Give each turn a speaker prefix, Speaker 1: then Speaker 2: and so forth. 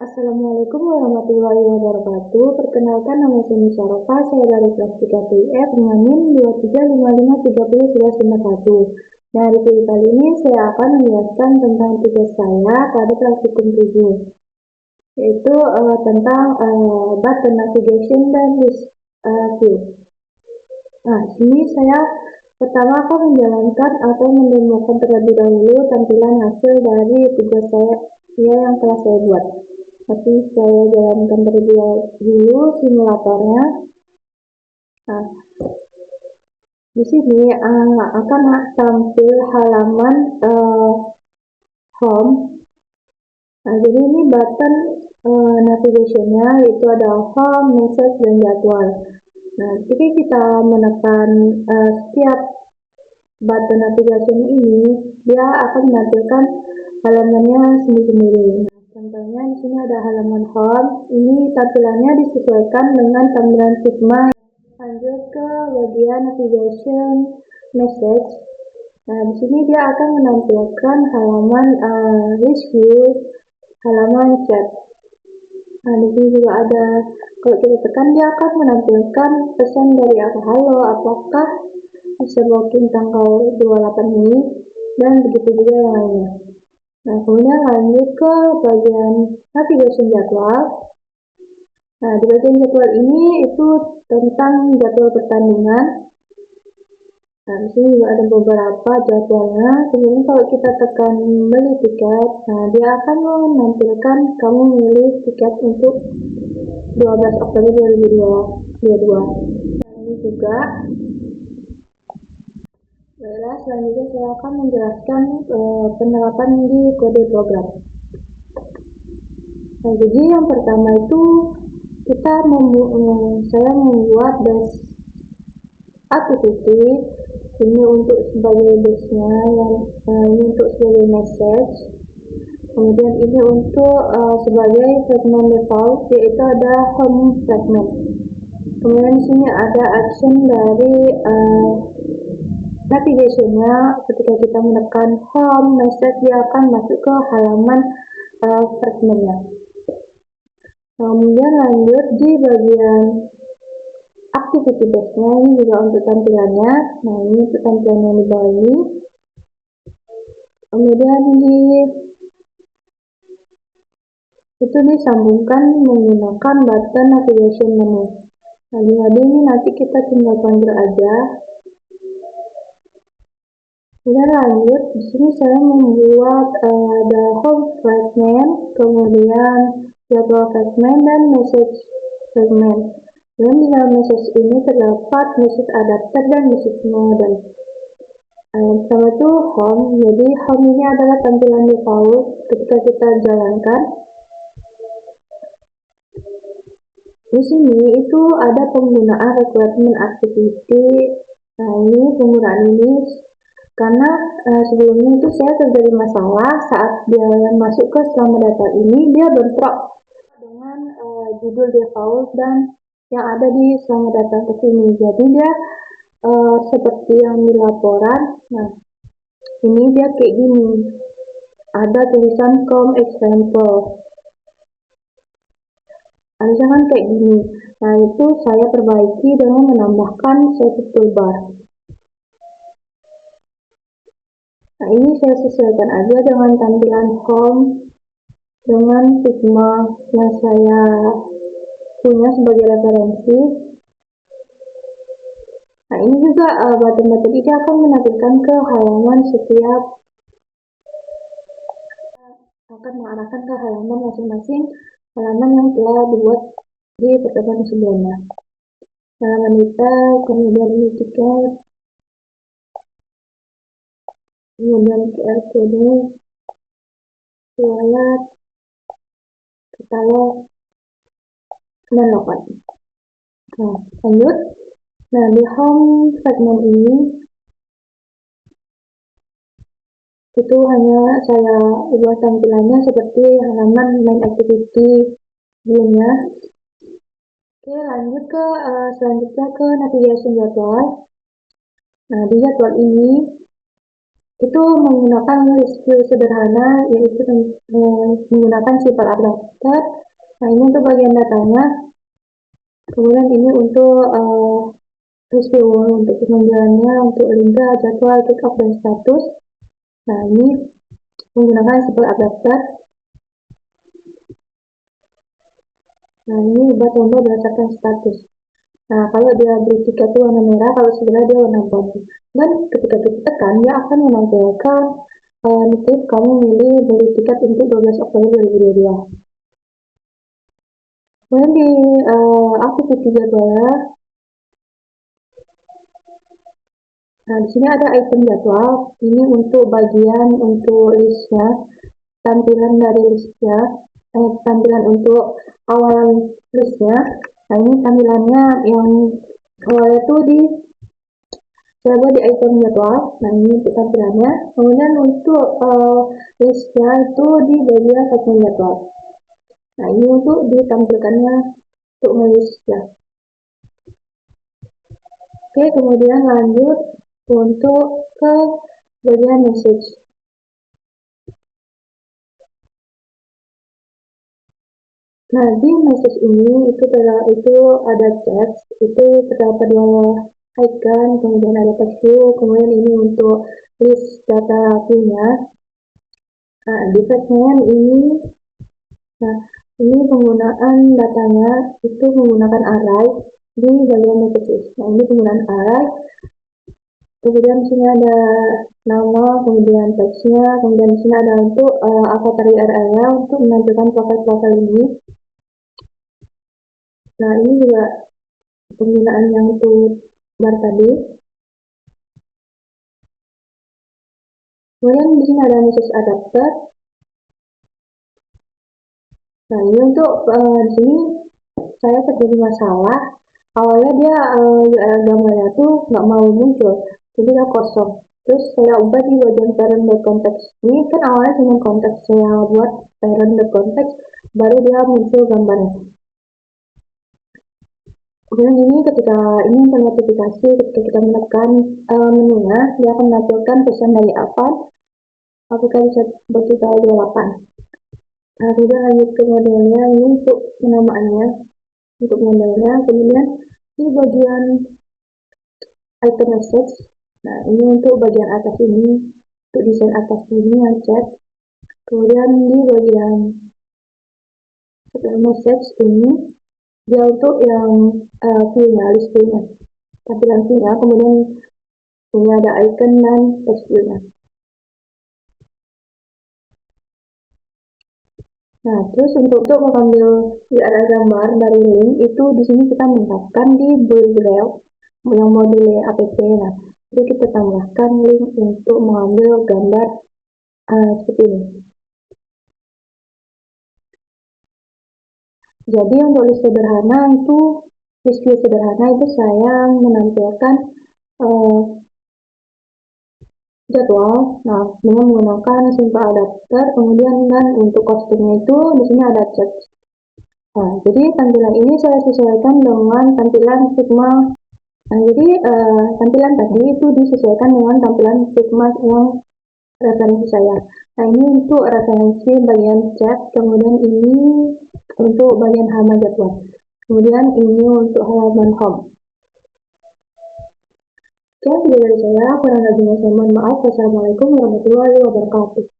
Speaker 1: Assalamualaikum warahmatullahi wabarakatuh. Perkenalkan, nama saya Musyarofa. Saya dari kelas 3 PIF dengan NIM 2355301151. Nah, di video kali ini saya akan menjelaskan tentang tugas saya pada praktikum 7, yaitu tentang button navigation dan list view. Nah, di sini saya pertama akan menjalankan atau mendemokan terlebih dahulu tampilan hasil dari tugas saya yang telah saya buat. Tapi saya jalankan terlebih dulu simulatornya. Nah, di sini akan tampil halaman home. Nah, jadi ini button navigation-nya, yaitu ada home, message, dan jadwal. Nah, ketika kita menekan setiap button navigation ini, dia akan menampilkan halamannya sendiri-sendiri. Nah, contohnya di sini ada halaman home. Ini tampilannya disesuaikan dengan tampilan Figma. Lanjut ke bagian navigation message. Nah, di sini dia akan menampilkan halaman list view, halaman chat. Nah, di sini juga ada, kalau kita tekan dia akan menampilkan pesan dari halo, apakah bisa booking tanggal 28 ini, dan begitu juga yang lainnya. Nah, kemudian lanjut ke bagian navigation jadwal. Nah, di bagian jadwal ini itu tentang jadwal pertandingan. Nah, di sini juga ada beberapa jadwalnya. Kemudian kalau kita tekan beli tiket, nah dia akan menampilkan kamu memilih tiket untuk 12 Oktober 2022. Nah, ini juga. Baiklah, selanjutnya saya akan menjelaskan penerapan di kode program. Nah, jadi yang pertama itu saya membuat dash activity ini untuk sebagai base-nya, yang ini untuk sebagai message. Kemudian ini untuk sebagai fragment default, yaitu ada home fragment. Kemudian di sini ada action dari navigation-nya. Ketika kita menekan home message, dia akan masuk ke halaman fragment-nya. Kemudian lanjut di bagian activity base-nya, ini juga untuk tampilannya. Nah, ini untuk tampilannya di bawah ini. Kemudian itu disambungkan menggunakan button navigation menu. Nah, jadi ini nanti kita tinggal panggil aja. Kemudian lanjut, di sini saya membuat ada home fragment, kemudian jadwal fragment, dan message fragment. Dan di dalam message ini terdapat message adapter dan message model. Pertama itu home. Jadi home ini adalah tampilan default ketika kita jalankan. Di sini itu ada penggunaan requirement activity. Nah, ini penggunaan ini karena sebelumnya itu saya terjadi masalah saat dia masuk ke selamat data ini, dia bentrok dengan judul default dan yang ada di selamat data kesini. Jadi dia seperti yang di laporan. Nah, ini dia kayak gini, ada tulisan com example, harusnya kan kayak gini. Nah, itu saya perbaiki dengan menambahkan satu toolbar. Nah, ini saya sesuaikan aja dengan tampilan home dengan Figma yang saya punya sebagai referensi. Nah, ini juga button-button ini akan menampilkan ke halaman setiap, akan mengarahkan ke halaman masing-masing halaman yang telah dibuat di pertemuan sebelumnya. Halaman kita, kemudian ini tiket, kemudian QR code, riwayat, katalog, dan lokat. Nah, lanjut. Nah, di home segmen ini itu hanya saya buat tampilannya seperti halaman main activity sebelumnya. Oke, lanjut ke selanjutnya ke navigation jadwal. Nah, di jadwal ini itu menggunakan list view sederhana, yaitu menggunakan simple adapter. Nah, ini untuk bagian datanya. Kemudian ini untuk list view untuk penunjukannya, untuk linknya, jadwal, kick off, dan status. Nah, ini menggunakan simple adapter. Nah, ini ubah tombol berdasarkan status. Nah, kalau dia beri tiket itu warna merah, kalau sebelah dia warna abu. Dan ketika kita tekan, dia akan menampilkan notif kamu milih beli tiket untuk 12 Oktober 2022. Kemudian di aktiviti jadwalnya, nah di sini ada item jadwal. Ini untuk bagian untuk listnya, tampilan dari listnya, tampilan untuk awal listnya. Nah, ini tampilannya yang awalnya itu saya buat di item jadwal. Nah, ini untuk tampilannya. Kemudian untuk listnya itu di bagian segmen jadwal. Nah, ini untuk ditampilkannya untuk nge-list ya. Oke, kemudian lanjut untuk ke bagian message. Nah, di message ini itu ada chat, itu terdapat dua icon, kemudian ada text view, kemudian ini untuk list data view-nya. Nah, di segmen ini, nah ini penggunaan datanya itu menggunakan array di bagian messages. Nah, ini penggunaan array. Kemudian di sini ada nama, kemudian teksnya, kemudian di sini ada untuk avatar URL-nya untuk menampilkan profil-profil ini. Nah, ini juga penggunaan yang untuk bar tadi. Kemudian di sini ada message adapter. Nah, ini untuk di sini saya terjadi masalah. Awalnya dia URL gambarnya tuh nggak mau muncul, jadi dia kosong. Terus saya ubah di bagian parent.context. Ini kan awalnya cuma konteks, saya buat parent.context, baru dia muncul gambarnya. Kemudian ini ketika ini ternotifikasi, ketika kita menekan menunya, dia akan menampilkan pesan dari apakah bisa berjuta 28. Nah, kemudian lanjut ke modelnya, ini untuk penamaannya, untuk modelnya. Kemudian di bagian item message, nah ini untuk bagian atas ini, untuk desain atas ini yang chat. Kemudian di bagian message ini, dia untuk yang view-nya, list view-nya, tampilan view-nya. Kemudian ini ada icon dan text view-nya. Nah, terus untuk mengambil URL gambar dari link itu di sini kita menambahkan di build yang module app. Nah, jadi kita tambahkan link untuk mengambil gambar seperti ini. Jadi untuk list sederhana itu saya menampilkan jadwal. Nah, dengan menggunakan simple adapter, kemudian dan untuk kostumnya itu di sini ada chat. Nah, jadi tampilan ini saya sesuaikan dengan tampilan Figma. Nah, jadi tampilan tadi itu disesuaikan dengan tampilan Figma yang referensi saya. Nah, ini untuk referensi bagian chat, kemudian ini untuk bagian halaman jadwal. Kemudian ini untuk halaman home. Oke, video dari saya, kurang lebihnya saya mohon maaf. Wassalamualaikum warahmatullahi wabarakatuh.